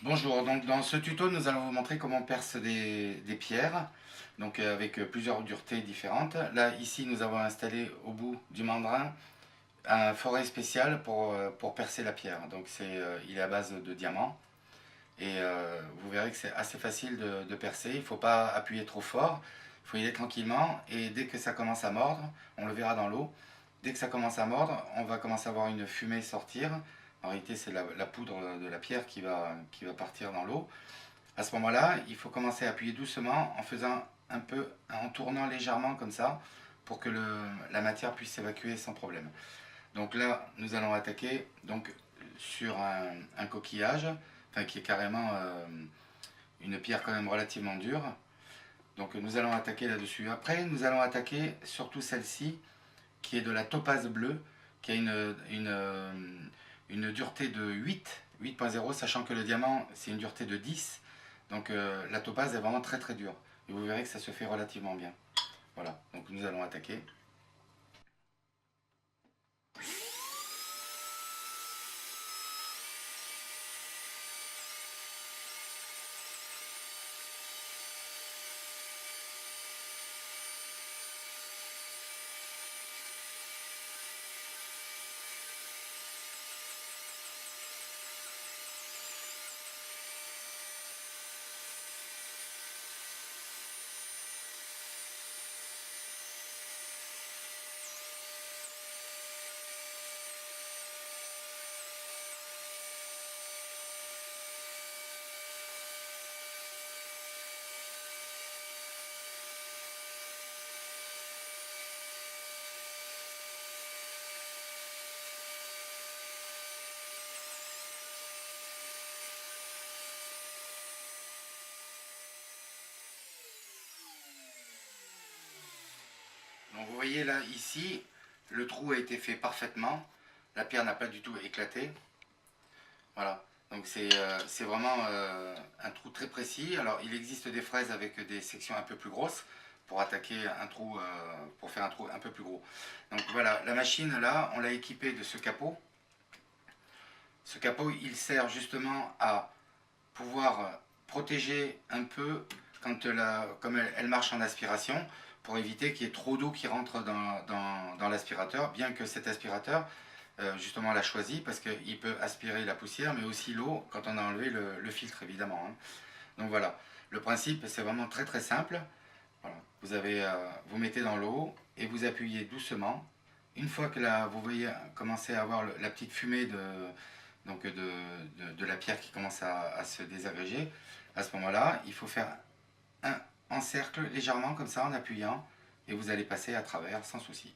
Bonjour, donc dans ce tuto nous allons vous montrer comment on perce des pierres, donc avec plusieurs duretés différentes. Là ici nous avons installé au bout du mandrin un forêt spécial pour percer la pierre. Donc il est à base de diamants et vous verrez que c'est assez facile de percer. Il ne faut pas appuyer trop fort, il faut y aller tranquillement et dès que ça commence à mordre, on le verra dans l'eau, dès que ça commence à mordre, on va commencer à voir une fumée sortir. En réalité, c'est la poudre de la pierre qui va partir dans l'eau. À ce moment-là, il faut commencer à appuyer doucement en faisant un peu, en tournant légèrement comme ça, pour que la matière puisse s'évacuer sans problème. Donc là, nous allons attaquer donc, sur un coquillage, enfin, qui est carrément une pierre quand même relativement dure. Donc nous allons attaquer là-dessus. Après, nous allons attaquer surtout celle-ci, qui est de la topaze bleue, qui a une dureté de 8.0, sachant que le diamant, c'est une dureté de 10. Donc la topaze est vraiment très très dure. Et vous verrez que ça se fait relativement bien. Voilà, donc nous allons attaquer. Donc vous voyez là, ici, le trou a été fait parfaitement. La pierre n'a pas du tout éclaté. Voilà, donc c'est vraiment un trou très précis. Alors il existe des fraises avec des sections un peu plus grosses pour attaquer un trou, pour faire un trou un peu plus gros. Donc voilà, la machine là, on l'a équipée de ce capot. Ce capot, il sert justement à pouvoir protéger un peu comme elle marche en aspiration, pour éviter qu'il y ait trop d'eau qui rentre dans l'aspirateur, bien que cet aspirateur, justement, l'a choisi parce qu'il peut aspirer la poussière, mais aussi l'eau quand on a enlevé le filtre, évidemment. Hein. Donc voilà, le principe, c'est vraiment très très simple. Voilà. Vous mettez dans l'eau et vous appuyez doucement. Une fois que là, vous voyez commencer à avoir la petite fumée de la pierre qui commence à se désagréger, à ce moment-là, il faut faire un encercle légèrement comme ça en appuyant et vous allez passer à travers sans souci.